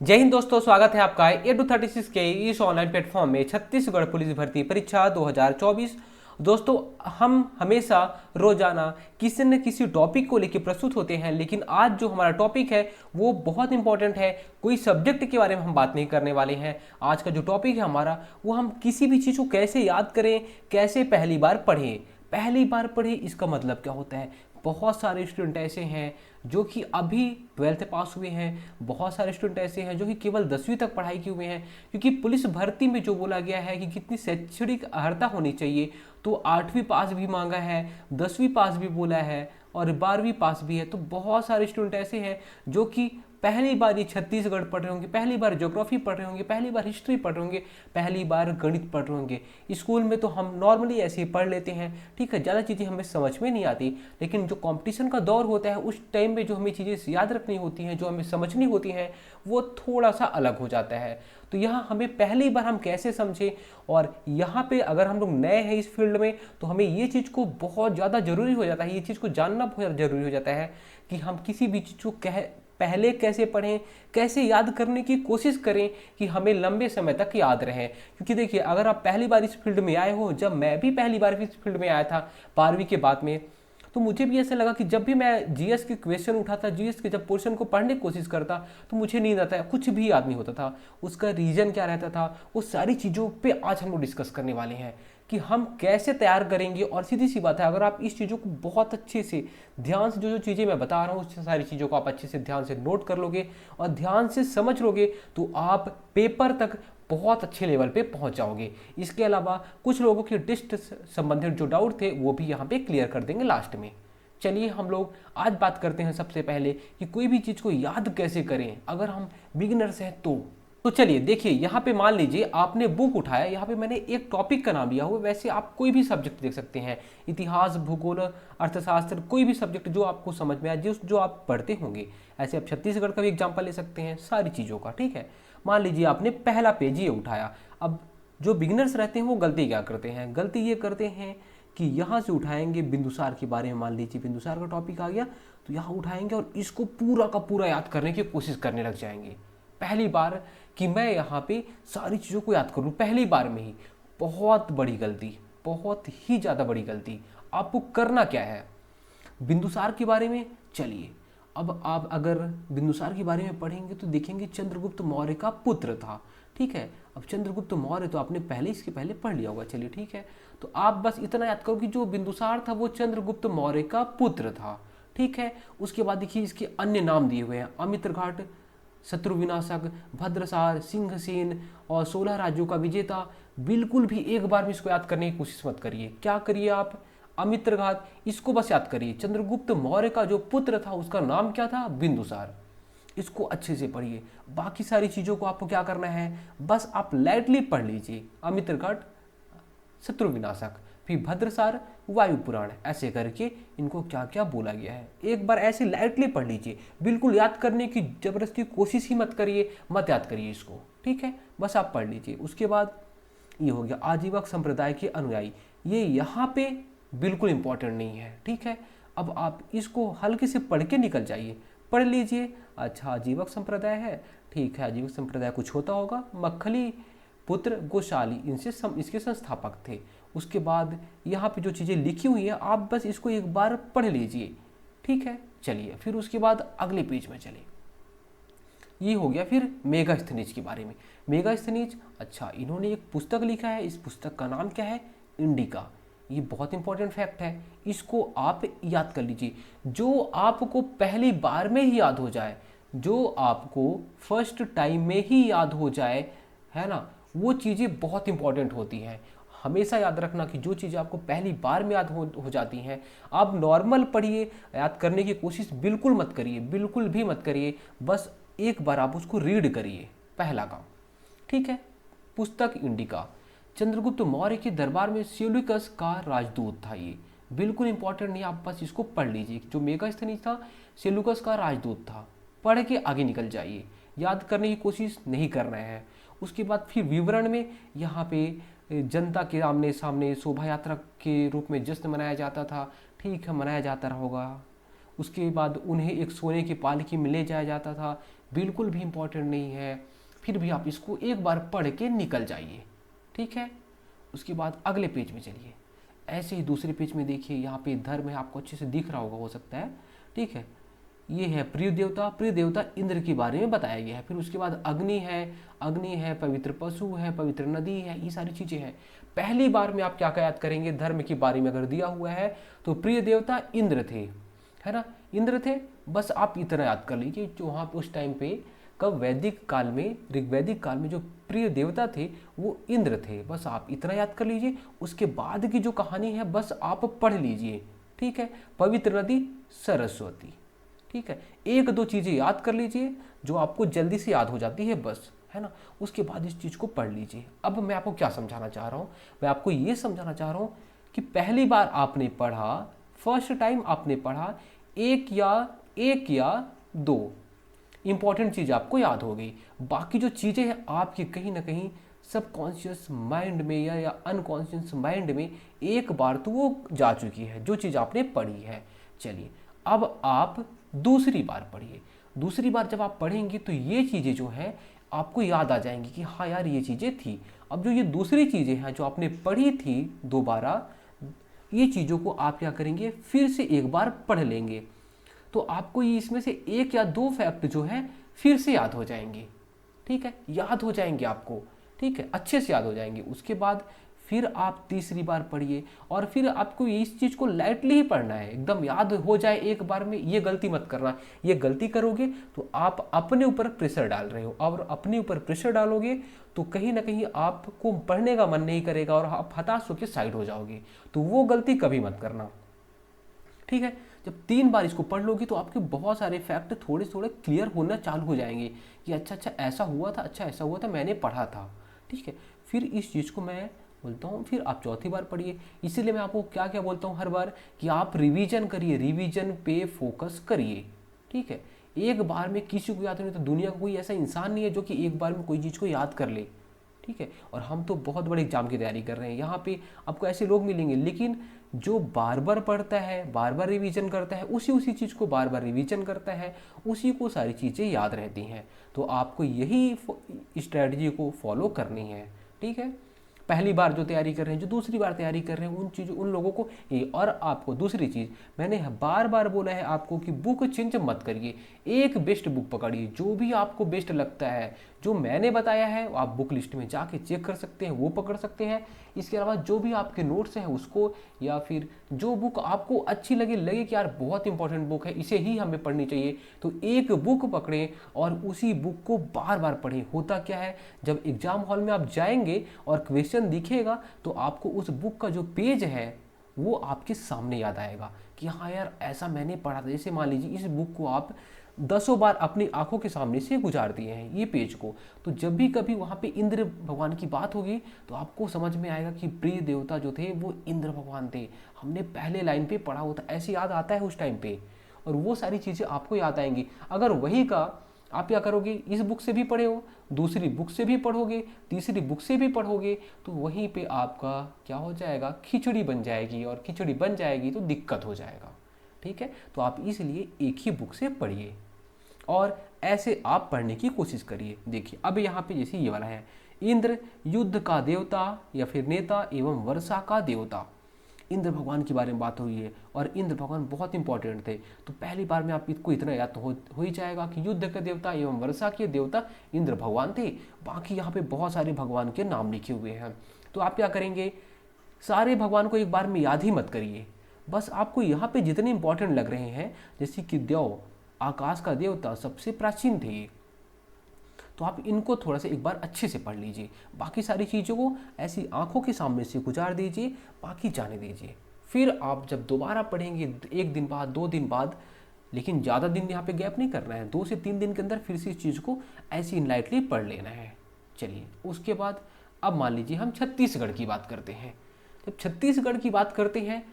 जय हिंद दोस्तों, स्वागत है आपका A236 के इस ऑनलाइन प्लेटफॉर्म में छत्तीसगढ़ पुलिस भर्ती परीक्षा 2024। दोस्तों, हम हमेशा रोजाना किसी न किसी टॉपिक को लेकर प्रस्तुत होते हैं, लेकिन आज जो हमारा टॉपिक है वो बहुत इंपॉर्टेंट है। कोई सब्जेक्ट के बारे में हम बात नहीं करने वाले हैं। आज का जो टॉपिक है हमारा, वो हम किसी भी चीज़ को कैसे याद करें, कैसे पहली बार पढ़ें। पहली बार पढ़े इसका मतलब क्या होता है? बहुत सारे स्टूडेंट ऐसे हैं जो कि अभी 12th पास हुए हैं। बहुत सारे स्टूडेंट ऐसे हैं जो कि केवल 10वीं तक पढ़ाई किए हुए हैं, क्योंकि पुलिस भर्ती में जो बोला गया है कि कितनी शैक्षणिक अर्हता होनी चाहिए, तो 8वीं पास भी मांगा है, 10वीं पास भी बोला है और 12वीं पास भी है। तो बहुत सारे स्टूडेंट ऐसे हैं जो कि पहली बार ये छत्तीसगढ़ पढ़ रहे होंगे, पहली बार ज्योग्राफी पढ़ रहे होंगे, पहली बार हिस्ट्री पढ़ रहे होंगे, पहली बार गणित पढ़ रहे होंगे। स्कूल में तो हम नॉर्मली ऐसे ही पढ़ लेते हैं, ठीक है, ज़्यादा चीज़ें हमें समझ में नहीं आती। लेकिन जो कंपटीशन का दौर होता है उस टाइम में जो हमें चीज़ें याद रखनी होती हैं, जो हमें समझनी होती हैं, वो थोड़ा सा अलग हो जाता है। तो यहाँ हमें पहली बार हम कैसे समझें, और यहाँ पे अगर हम लोग नए हैं इस फील्ड में तो हमें ये चीज़ को बहुत ज़्यादा ज़रूरी हो जाता है, ये चीज़ को जानना बहुत ज़्यादा ज़रूरी हो जाता है कि हम किसी भी चीज़ को पहले कैसे पढ़ें, कैसे याद करने की कोशिश करें कि हमें लंबे समय तक याद रहे। क्योंकि देखिए, अगर आप पहली बार इस फील्ड में आए हो, जब मैं भी पहली बार इस फील्ड में आया था 12वीं के बाद में, तो मुझे भी ऐसा लगा कि जब भी मैं जीएस के क्वेश्चन उठाता, जीएस के जब पोर्शन को पढ़ने की कोशिश करता, तो मुझे नींद आता, कुछ भी याद नहीं होता था। उसका रीज़न क्या रहता था, वो सारी चीज़ों पे आज हम लोग डिस्कस करने वाले हैं कि हम कैसे तैयार करेंगे। और सीधी सी बात है, अगर आप इस चीज़ों को बहुत अच्छे से ध्यान से, जो जो चीज़ें मैं बता रहा हूँ उस सारी चीज़ों को आप अच्छे से ध्यान से नोट कर लोगे और ध्यान से समझ लोगे, तो आप पेपर तक बहुत अच्छे लेवल पे पहुंच जाओगे। इसके अलावा कुछ लोगों के टेस्ट संबंधित जो डाउट थे वो भी यहाँ पे क्लियर कर देंगे लास्ट में। चलिए हम लोग आज बात करते हैं सबसे पहले कि कोई भी चीज़ को याद कैसे करें अगर हम बिगिनर्स हैं तो चलिए देखिए, यहाँ पे मान लीजिए आपने बुक उठाया, यहाँ पे मैंने एक टॉपिक का नाम लिया हुआ। वैसे आप कोई भी सब्जेक्ट देख सकते हैं, इतिहास, भूगोल, अर्थशास्त्र, कोई भी सब्जेक्ट जो आपको समझ में आए, जो आप पढ़ते होंगे। ऐसे आप छत्तीसगढ़ का भी एग्जाम्पल ले सकते हैं, सारी चीज़ों का, ठीक है। मान लीजिए आपने पहला पेज ये उठाया। अब जो बिगिनर्स रहते हैं वो गलती क्या करते हैं? गलती ये करते हैं कि यहाँ से उठाएंगे बिंदुसार के बारे में। मान लीजिए बिंदुसार का टॉपिक आ गया, तो यहाँ उठाएंगे और इसको पूरा का पूरा याद करने की कोशिश करने लग जाएंगे पहली बार, कि मैं यहाँ पे सारी चीज़ों को याद करूँ पहली बार में ही। बहुत बड़ी गलती, बहुत ही ज़्यादा बड़ी गलती। आपको करना क्या है बिंदुसार के बारे में? चलिए, अब आप अगर बिंदुसार के बारे में पढ़ेंगे तो देखेंगे चंद्रगुप्त मौर्य का पुत्र था, ठीक है। अब चंद्रगुप्त मौर्य तो आपने पहले इसके पहले पढ़ लिया होगा, चलिए ठीक है। तो आप बस इतना याद करो कि जो बिंदुसार था वो चंद्रगुप्त मौर्य का पुत्र था, ठीक है। उसके बाद देखिए इसके अन्य नाम दिए हुए हैं, अमित्रघाट, शत्रु विनाशक, भद्रसार, सिंहसेन और 16 राज्यों का विजेता। बिल्कुल भी एक बार भी इसको याद करने की कोशिश मत करिए। क्या करिए आप? अमित्रघात, इसको बस याद करिए। चंद्रगुप्त मौर्य का जो पुत्र था उसका नाम क्या था? बिंदुसार। इसको अच्छे से पढ़िए। बाकी सारी चीज़ों को आपको क्या करना है, बस आप लाइटली पढ़ लीजिए। अमित्रघाट, शत्रु विनाशक, फिर भद्रसार, वायु पुराण, ऐसे करके इनको क्या क्या बोला गया है एक बार ऐसे लाइटली पढ़ लीजिए। बिल्कुल याद करने की जबरदस्ती कोशिश ही मत करिए, मत याद करिए इसको, ठीक है। बस आप पढ़ लीजिए। उसके बाद ये हो गया आजीवक संप्रदाय के अनुयायी। ये यहाँ पे बिल्कुल इंपॉर्टेंट नहीं है, ठीक है। अब आप इसको हल्के से पढ़ के निकल जाइए, पढ़ लीजिए। अच्छा, आजीवक संप्रदाय है, ठीक है। आजीवक संप्रदाय कुछ होता होगा, मक्खली पुत्र गोशाली इसके संस्थापक थे। उसके बाद यहाँ पे जो चीज़ें लिखी हुई है आप बस इसको एक बार पढ़ लीजिए, ठीक है। चलिए फिर उसके बाद अगले पेज में चले। ये हो गया फिर मेगास्थनीज के बारे में। मेगास्थनीज, अच्छा, इन्होंने एक पुस्तक लिखा है। इस पुस्तक का नाम क्या है? इंडिका। ये बहुत इंपॉर्टेंट फैक्ट है, इसको आप याद कर लीजिए। जो आपको पहली बार में ही याद हो जाए, जो आपको फर्स्ट टाइम में ही याद हो जाए, है ना, वो चीज़ें बहुत इंपॉर्टेंट होती हैं। हमेशा याद रखना कि जो चीज़ें आपको पहली बार में याद हो जाती हैं, आप नॉर्मल पढ़िए, याद करने की कोशिश बिल्कुल मत करिए, बिल्कुल भी मत करिए। बस एक बार आप उसको रीड करिए, पहला काम, ठीक है। पुस्तक इंडिका। चंद्रगुप्त मौर्य के दरबार में सेल्यूकस का राजदूत था। ये बिल्कुल इंपॉर्टेंट नहीं, आप बस इसको पढ़ लीजिए। जो मेगास्थनीज था, सेल्यूकस का राजदूत था। पढ़ के आगे निकल जाइए, याद करने की कोशिश नहीं करना है। उसके बाद फिर विवरण में यहाँ पे जनता के आमने सामने शोभा यात्रा के रूप में जश्न मनाया जाता था, ठीक है, मनाया जाता होगा। उसके बाद उन्हें एक सोने की पालकी में ले जाया जाता था। बिल्कुल भी इम्पोर्टेंट नहीं है, फिर भी आप इसको एक बार पढ़ के निकल जाइए, ठीक है। उसके बाद अगले पेज में चलिए। ऐसे ही दूसरे पेज में देखिए, यहाँ पे धर्म है, आपको अच्छे से दिख रहा होगा हो सकता है, ठीक है। ये है प्रिय देवता, प्रिय देवता इंद्र के बारे में बताया गया है। फिर उसके बाद अग्नि है, अग्नि है, पवित्र पशु है, पवित्र नदी है, ये सारी चीज़ें हैं। पहली बार में आप क्या क्या याद करेंगे, धर्म के बारे में अगर दिया हुआ है तो प्रिय देवता इंद्र थे, है ना, इंद्र थे। बस आप इतना याद कर लीजिए, जो वहाँ पे उस टाइम पे कब वैदिक काल में, ऋग्वैदिक काल में जो प्रिय देवता थे वो इंद्र थे। बस आप इतना याद कर लीजिए। उसके बाद की जो कहानी है बस आप पढ़ लीजिए, ठीक है। पवित्र नदी सरस्वती, ठीक है। एक दो चीज़ें याद कर लीजिए जो आपको जल्दी से याद हो जाती है बस, है ना। उसके बाद इस चीज़ को पढ़ लीजिए। अब मैं आपको क्या समझाना चाह रहा हूँ, मैं आपको ये समझाना चाह रहा हूँ कि पहली बार आपने पढ़ा, फर्स्ट टाइम आपने पढ़ा, एक या दो इंपॉर्टेंट चीज़ आपको याद हो गई। बाकी जो चीज़ें हैं आपकी कहीं ना कहीं सबकॉन्शियस माइंड में या अनकॉन्शियस माइंड में एक बार तो वो जा चुकी है, जो चीज़ आपने पढ़ी है। चलिए अब आप दूसरी बार पढ़िए। दूसरी बार जब आप पढ़ेंगे तो ये चीज़ें जो हैं आपको याद आ जाएंगी कि हाँ यार ये चीज़ें थी। अब जो ये दूसरी चीज़ें हैं जो आपने पढ़ी थी दोबारा, ये चीज़ों को आप क्या करेंगे, फिर से एक बार पढ़ लेंगे, तो आपको ये इसमें से एक या दो फैक्ट जो है फिर से याद हो जाएंगे, ठीक है, याद हो जाएंगे आपको, ठीक है, अच्छे से याद हो जाएंगे। उसके बाद फिर आप तीसरी बार पढ़िए, और फिर आपको इस चीज़ को लाइटली ही पढ़ना है, एकदम याद हो जाए एक बार में, ये गलती मत करना। ये गलती करोगे तो आप अपने ऊपर प्रेशर डाल रहे हो, और अपने ऊपर प्रेशर डालोगे तो कहीं ना कहीं आपको पढ़ने का मन नहीं करेगा और आप हताश होकर साइड हो जाओगे। तो वो गलती कभी मत करना, ठीक है। जब 3 बार इसको पढ़ लोगे तो आपके बहुत सारे फैक्ट थोड़े थोड़े क्लियर होना चालू हो जाएंगे कि अच्छा अच्छा ऐसा हुआ था, अच्छा ऐसा हुआ था, मैंने पढ़ा था, ठीक है। फिर इस चीज़ को मैं बोलता हूँ, फिर आप चौथी बार पढ़िए। इसीलिए मैं आपको क्या क्या बोलता हूँ हर बार कि आप रिवीजन करिए, रिवीजन पे फोकस करिए, ठीक है। एक बार में किसी को याद नहीं, तो दुनिया का कोई ऐसा इंसान नहीं है जो कि एक बार में कोई चीज़ को याद कर ले, ठीक है। और हम तो बहुत बड़े एग्जाम की तैयारी कर रहे हैं, यहाँ पे आपको ऐसे लोग मिलेंगे, लेकिन जो बार बार पढ़ता है, बार बार रिवीजन करता है, उसी चीज़ को बार बार रिवीजन करता है, उसी को सारी चीज़ें याद रहती हैं। तो आपको यही स्ट्रेटजी को फॉलो करनी है, ठीक है। पहली बार जो तैयारी कर रहे हैं, जो दूसरी बार तैयारी कर रहे हैं, उन लोगों को ये। और आपको दूसरी चीज़ मैंने बार बार बोला है आपको कि बुक चेंज मत करिए, एक बेस्ट बुक पकड़िए, जो भी आपको बेस्ट लगता है, जो मैंने बताया है आप बुक लिस्ट में जाके चेक कर सकते हैं, वो पकड़ सकते हैं। इसके अलावा जो भी आपके नोट्स हैं उसको, या फिर जो बुक आपको अच्छी लगे कि यार बहुत इंपॉर्टेंट बुक है, इसे ही हमें पढ़नी चाहिए, तो एक बुक पकड़ें और उसी बुक को बार बार पढ़ें। होता क्या है, जब एग्जाम हॉल में आप जाएंगे और क्वेश्चन दिखेगा तो आपको उस बुक का जो पेज है वो आपके सामने याद आएगा कि हाँ यार ऐसा मैंने पढ़ा था। जैसे मान लीजिए इस बुक को आप 10 बार अपनी आंखों के सामने से गुजार दिए हैं ये पेज को, तो जब भी कभी वहाँ पे इंद्र भगवान की बात होगी तो आपको समझ में आएगा कि प्रिय देवता जो थे वो इंद्र भगवान थे, हमने पहले लाइन पे पढ़ा होता, ऐसे याद आता है उस टाइम पे, और वो सारी चीज़ें आपको याद आएंगी। अगर वही का आप क्या करोगे, इस बुक से भी पढ़े हो, दूसरी बुक से भी पढ़ोगे, तीसरी बुक से भी पढ़ोगे, तो वहीं पे आपका क्या हो जाएगा, खिचड़ी बन जाएगी, और खिचड़ी बन जाएगी तो दिक्कत हो जाएगा, ठीक है। तो आप इसलिए एक ही बुक से पढ़िए और ऐसे आप पढ़ने की कोशिश करिए। देखिए अब यहाँ पे जैसे ये वाला है, इंद्र युद्ध का देवता या फिर नेता एवं वर्षा का देवता। इंद्र भगवान के बारे में बात हुई है और इंद्र भगवान बहुत इंपॉर्टेंट थे। तो पहली बार में आप इसको इतना याद तो हो ही जाएगा कि युद्ध के देवता एवं वर्षा के देवता इंद्र भगवान थे। बाकी यहाँ पे बहुत सारे भगवान के नाम लिखे हुए हैं। तो आप क्या करेंगे, सारे भगवान को एक बार में याद ही मत करिए, बस आपको यहाँ पे जितने इंपॉर्टेंट लग रहे हैं, जैसे कि देव आकाश का देवता सबसे प्राचीन थे, तो आप इनको थोड़ा सा एक बार अच्छे से पढ़ लीजिए। बाकी सारी चीज़ों को ऐसी आंखों के सामने से गुजार दीजिए, बाकी जाने दीजिए। फिर आप जब दोबारा पढ़ेंगे 1 दिन बाद 2 दिन बाद, लेकिन ज़्यादा दिन यहाँ पे गैप नहीं करना है, 2 से 3 दिन के अंदर फिर से इस चीज़ को ऐसी इनलाइटली पढ़ लेना है। चलिए उसके बाद अब मान लीजिए हम छत्तीसगढ़ की बात करते हैं। जब छत्तीसगढ़ की बात करते हैं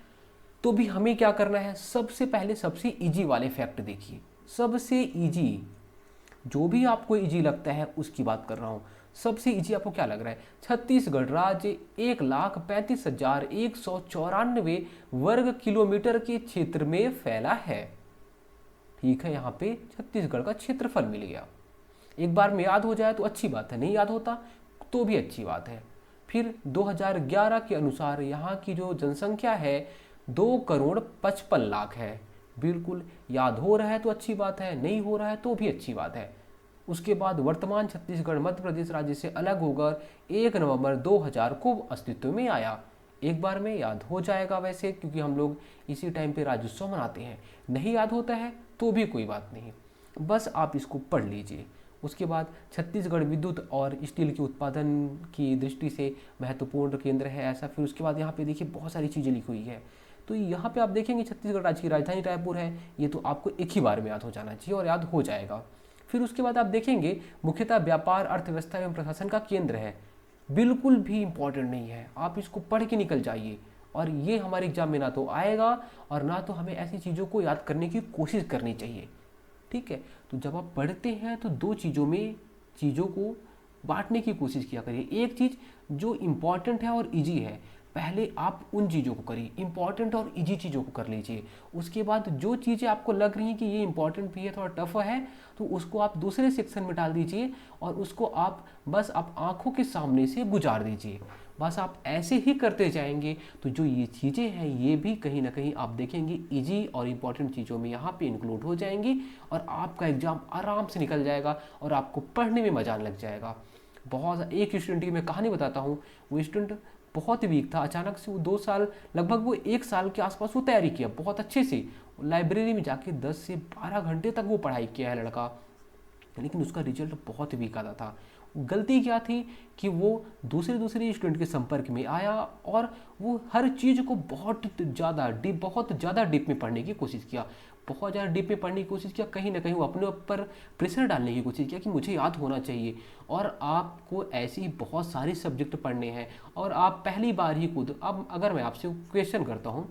तो भी हमें क्या करना है, सबसे पहले सबसे ईजी वाले फैक्ट देखिए, सबसे ईजी, जो भी आपको इजी लगता है उसकी बात कर रहा हूँ। सबसे इजी आपको क्या लग रहा है, छत्तीसगढ़ राज्य 1,35,194 वर्ग किलोमीटर के क्षेत्र में फैला है, ठीक है। यहाँ पे छत्तीसगढ़ का क्षेत्रफल मिल गया। एक बार में याद हो जाए तो अच्छी बात है, नहीं याद होता तो भी अच्छी बात है। फिर 2011 के अनुसार यहाँ की जो जनसंख्या है 2,55,00,000 है। बिल्कुल याद हो रहा है तो अच्छी बात है, नहीं हो रहा है तो भी अच्छी बात है। उसके बाद वर्तमान छत्तीसगढ़ मध्य प्रदेश राज्य से अलग होकर 1 नवंबर 2000 को अस्तित्व में आया। एक बार में याद हो जाएगा वैसे, क्योंकि हम लोग इसी टाइम पे राज्योत्सव मनाते हैं। नहीं याद होता है तो भी कोई बात नहीं, बस आप इसको पढ़ लीजिए। उसके बाद छत्तीसगढ़ विद्युत और स्टील के उत्पादन की दृष्टि से महत्वपूर्ण केंद्र है ऐसा। फिर उसके बाद यहाँ पे देखिए बहुत सारी चीज़ें लिखी हुई है। तो यहाँ पे आप देखेंगे छत्तीसगढ़ राज्य की राजधानी रायपुर है, ये तो आपको एक ही बार में याद हो जाना चाहिए और याद हो जाएगा। फिर उसके बाद आप देखेंगे मुख्यतः व्यापार, अर्थव्यवस्था एवं प्रशासन का केंद्र है। बिल्कुल भी इंपॉर्टेंट नहीं है, आप इसको पढ़ के निकल जाइए। और ये हमारे एग्जाम में ना तो आएगा और ना तो हमें ऐसी चीज़ों को याद करने की कोशिश करनी चाहिए। ठीक है, तो जब आप पढ़ते हैं तो दो चीज़ों में चीज़ों को बांटने की कोशिश किया करिए। एक चीज़ जो इम्पॉर्टेंट है और इजी है, पहले आप उन चीज़ों को करिए, इंपॉर्टेंट और इजी चीज़ों को कर लीजिए। उसके बाद जो चीज़ें आपको लग रही हैं कि ये इंपॉर्टेंट भी है, थोड़ा टफ है, तो उसको आप दूसरे सेक्शन में डाल दीजिए और उसको आप बस आप आंखों के सामने से गुजार दीजिए। बस आप ऐसे ही करते जाएंगे तो जो ये चीज़ें हैं ये भी कहीं ना कहीं आप देखेंगे इजी और इम्पॉर्टेंट चीज़ों में यहाँ पे इंक्लूड हो जाएंगी और आपका एग्ज़ाम आराम से निकल जाएगा और आपको पढ़ने में मजा आने लग जाएगा। बहुत एक स्टूडेंट की मैं कहानी बताता हूँ। वो स्टूडेंट बहुत ही वीक था, अचानक से वो 2 साल, लगभग वो 1 साल के आसपास वो तैयारी किया बहुत अच्छे से। लाइब्रेरी में जाके 10 से 12 घंटे तक वो पढ़ाई किया है लड़का, लेकिन उसका रिजल्ट बहुत वीक आता था। गलती क्या थी कि वो दूसरे स्टूडेंट के संपर्क में आया और वो हर चीज़ को बहुत ज़्यादा डीप में पढ़ने की कोशिश किया, बहुत ज़्यादा डीप में पढ़ने की कोशिश किया। कहीं ना कहीं वो अपने ऊपर प्रेशर डालने की कोशिश किया कि मुझे याद होना चाहिए। और आपको ऐसे ही बहुत सारे सब्जेक्ट पढ़ने हैं और आप पहली बार ही खुद, अब अगर मैं आपसे क्वेश्चन करता हूँ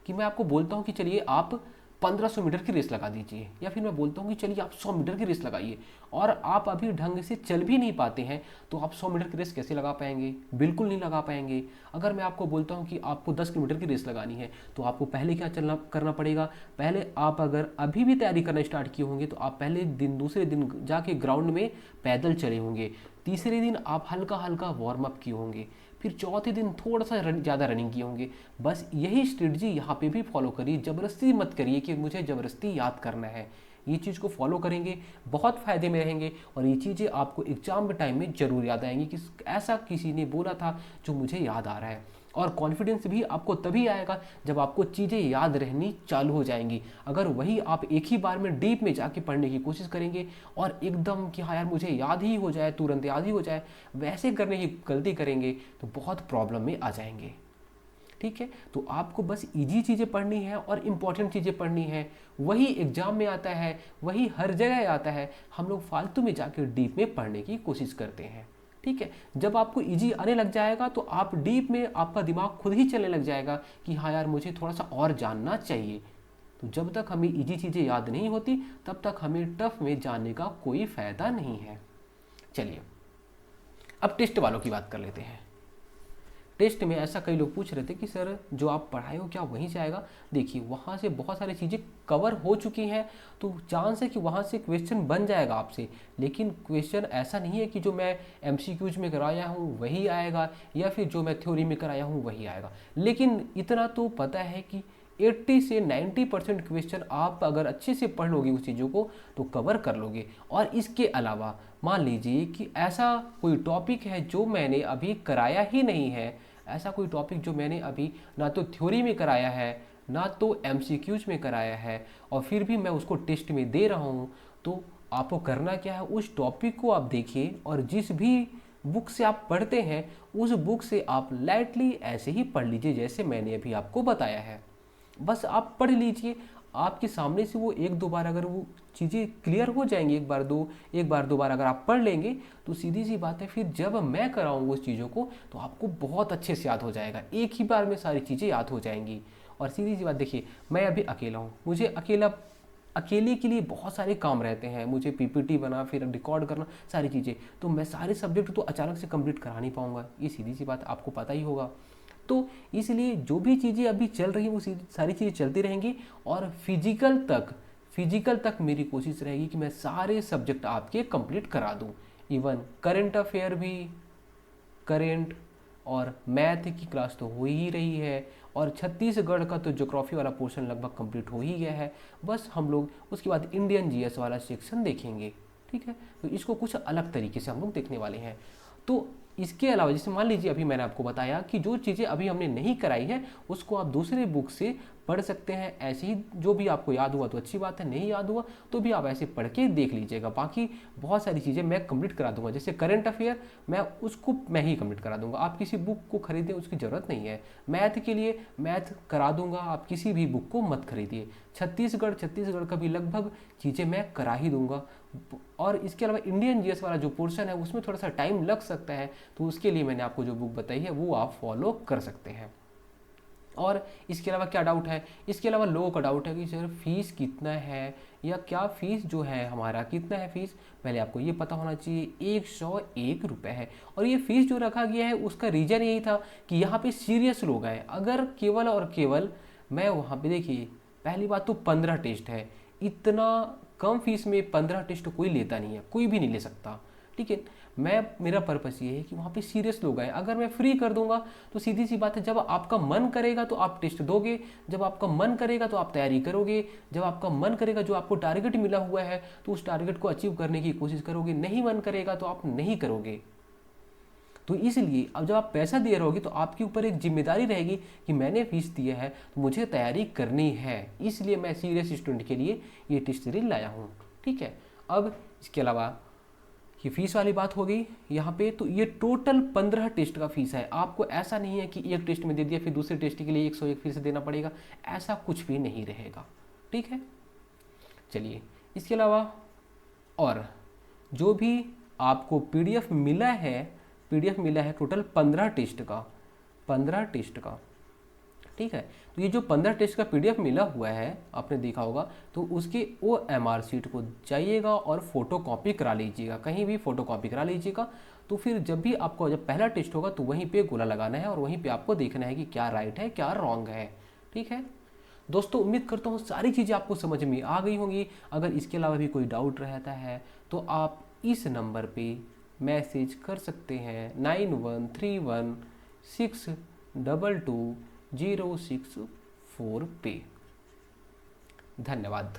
कि मैं आपको बोलता हूँ कि चलिए आप 1500 मीटर की रेस लगा दीजिए, या फिर मैं बोलता हूँ कि चलिए आप 100 मीटर की रेस लगाइए, और आप अभी ढंग से चल भी नहीं पाते हैं, तो आप 100 मीटर की रेस कैसे लगा पाएंगे? बिल्कुल नहीं लगा पाएंगे। अगर मैं आपको बोलता हूँ कि आपको 10 किलोमीटर की रेस लगानी है, तो आपको पहले क्या करना पड़ेगा? पहले आप अगर अभी भी तैयारी करना स्टार्ट किए होंगे तो आप पहले दिन, दूसरे दिन जाके ग्राउंड में पैदल चले होंगे, तीसरे दिन आप हल्का हल्का वार्म अप किए होंगे, फिर चौथे दिन थोड़ा सा ज़्यादा रनिंग किए होंगे। बस यही स्ट्रेटजी यहाँ पे भी फॉलो करिए, ज़बरदस्ती मत करिए कि मुझे ज़बरदस्ती याद करना है। ये चीज़ को फॉलो करेंगे बहुत फ़ायदे में रहेंगे और ये चीज़ें आपको एग्जाम के टाइम में ज़रूर याद आएंगी कि ऐसा किसी ने बोला था जो मुझे याद आ रहा है। और कॉन्फिडेंस भी आपको तभी आएगा जब आपको चीज़ें याद रहनी चालू हो जाएंगी। अगर वही आप एक ही बार में डीप में जाके पढ़ने की कोशिश करेंगे और एकदम कि हाँ यार मुझे याद ही हो जाए, तुरंत याद ही हो जाए, वैसे करने की गलती करेंगे तो बहुत प्रॉब्लम में आ जाएंगे। ठीक है, तो आपको बस इजी चीज़ें पढ़नी है और इम्पॉर्टेंट चीज़ें पढ़नी है। वही एग्जाम में आता है, वही हर जगह आता है। हम लोग फालतू में जाकर डीप में पढ़ने की कोशिश करते हैं। ठीक है, जब आपको इजी आने लग जाएगा तो आप डीप में, आपका दिमाग खुद ही चलने लग जाएगा कि हाँ यार मुझे थोड़ा सा और जानना चाहिए। तो जब तक हमें इजी चीज़ें याद नहीं होती तब तक हमें टफ में जानने का कोई फ़ायदा नहीं है। चलिए अब टेस्ट वालों की बात कर लेते हैं। टेस्ट में ऐसा कई लोग पूछ रहे थे कि सर जो आप पढ़ाए हो क्या वहीं से आएगा? देखिए वहाँ से बहुत सारी चीज़ें कवर हो चुकी हैं, तो चांस है कि वहाँ से क्वेश्चन बन जाएगा आपसे। लेकिन क्वेश्चन ऐसा नहीं है कि जो मैं एमसीक्यूज में कराया हूँ वही आएगा या फिर जो मैं थ्योरी में कराया हूँ वही आएगा। लेकिन इतना तो पता है कि 80 से 90% क्वेश्चन आप अगर अच्छे से पढ़ लोगे उस चीज़ों को तो कवर कर लोगे। और इसके अलावा मान लीजिए कि ऐसा कोई टॉपिक है जो मैंने अभी कराया ही नहीं है, ऐसा कोई टॉपिक जो मैंने अभी ना तो थ्योरी में कराया है ना तो एमसीक्यूज में कराया है, और फिर भी मैं उसको टेस्ट में दे रहा हूँ, तो आपको करना क्या है, उस टॉपिक को आप देखिए और जिस भी बुक से आप पढ़ते हैं उस बुक से आप लाइटली ऐसे ही पढ़ लीजिए जैसे मैंने अभी आपको बताया है। बस आप पढ़ लीजिए, आपके सामने से वो 1-2 बार अगर वो चीज़ें क्लियर हो जाएंगी, एक बार दो बार अगर आप पढ़ लेंगे तो सीधी सी बात है, फिर जब मैं कराऊंगा उस चीज़ों को तो आपको बहुत अच्छे से याद हो जाएगा, एक ही बार में सारी चीज़ें याद हो जाएंगी। और सीधी सी बात देखिए, मैं अभी अकेला हूँ, मुझे अकेले के लिए बहुत सारे काम रहते हैं, मुझे पीपीटी बना, फिर रिकॉर्ड करना, सारी चीज़ें, तो मैं सारे सब्जेक्ट तो अचानक से कंप्लीट करा नहीं पाऊँगा, ये सीधी सी बात आपको पता ही होगा। तो इसलिए जो भी चीज़ें अभी चल रही हैं वो सारी चीज़ें चलती रहेंगी और फिजिकल तक मेरी कोशिश रहेगी कि मैं सारे सब्जेक्ट आपके कंप्लीट करा दूं, इवन करंट अफेयर भी, करेंट और मैथ की क्लास तो हो ही रही है, और छत्तीसगढ़ का तो ज्योग्राफी वाला पोर्शन लगभग कंप्लीट हो ही गया है। बस हम लोग उसके बाद इंडियन जीएस वाला सेक्शन देखेंगे, ठीक है। तो इसको कुछ अलग तरीके से हम लोग देखने वाले हैं। तो इसके अलावा जैसे मान लीजिए अभी मैंने आपको बताया कि जो चीज़ें अभी हमने नहीं कराई है उसको आप दूसरे बुक से पढ़ सकते हैं। ऐसे ही जो भी आपको याद हुआ तो अच्छी बात है, नहीं याद हुआ तो भी आप ऐसे पढ़ के देख लीजिएगा। बाकी बहुत सारी चीज़ें मैं कंप्लीट करा दूंगा, जैसे करंट अफेयर मैं ही कंप्लीट करा दूंगा, आप किसी बुक को खरीदें उसकी ज़रूरत नहीं है। मैथ के लिए मैथ करा दूंगा, आप किसी भी बुक को मत खरीदिए। छत्तीसगढ़ का भी लगभग चीज़ें मैं करा ही दूंगा। और इसके अलावा इंडियन जीएस वाला जो पोर्शन है उसमें थोड़ा सा टाइम लग सकता है, तो उसके लिए मैंने आपको जो बुक बताई है वो आप फॉलो कर सकते हैं। और इसके अलावा क्या डाउट है, इसके अलावा लोगों का डाउट है कि सर फीस कितना है, या क्या फीस जो है हमारा कितना है फीस। पहले आपको ये पता होना चाहिए 101 रुपये है। और ये फीस जो रखा गया है उसका रीज़न यही था कि यहाँ पे सीरियस लोग आए। अगर केवल और केवल मैं वहाँ पे, देखिए पहली बात तो 15 टेस्ट है, इतना कम फीस में 15 टेस्ट कोई लेता नहीं है, कोई भी नहीं ले सकता, ठीक है। मेरा पर्पस ये है कि वहाँ पे सीरियस लोग आए। अगर मैं फ्री कर दूंगा तो सीधी सी बात है, जब आपका मन करेगा तो आप टेस्ट दोगे, जब आपका मन करेगा तो आप तैयारी करोगे, जब आपका मन करेगा जो आपको टारगेट मिला हुआ है तो उस टारगेट को अचीव करने की कोशिश करोगे, नहीं मन करेगा तो आप नहीं करोगे। तो इसलिए अब जब आप पैसा दे रहोगे तो आपके ऊपर एक जिम्मेदारी रहेगी कि मैंने फीस दिया है तो मुझे तैयारी करनी है, इसलिए मैं सीरियस स्टूडेंट के लिए ये टेस्ट सीरीज लाया हूँ, ठीक है। अब इसके अलावा ये फीस वाली बात हो गई यहाँ पे। तो ये टोटल 15 टेस्ट का फीस है। आपको ऐसा नहीं है कि एक टेस्ट में दे दिया फिर दूसरे टेस्ट के लिए 101 फिर से देना पड़ेगा, ऐसा कुछ भी नहीं रहेगा, ठीक है। चलिए इसके अलावा और जो भी आपको पीडीएफ मिला है टोटल 15 टेस्ट का, ठीक है। तो ये जो 15 टेस्ट का पीडीएफ मिला हुआ है आपने देखा होगा, तो उसके OMR शीट को जाइएगा और फोटो कॉपी करा लीजिएगा, कहीं भी फोटो कॉपी करा लीजिएगा। तो फिर जब भी आपको जब पहला टेस्ट होगा तो वहीं पे गोला लगाना है और वहीं पे आपको देखना है कि क्या राइट है क्या रॉन्ग है, ठीक है। दोस्तों उम्मीद करता हूँ सारी चीज़ें आपको समझ में आ गई होंगी। अगर इसके अलावा भी कोई डाउट रहता है तो आप इस नंबर पे मैसेज कर सकते हैं 9131622064 पे। धन्यवाद।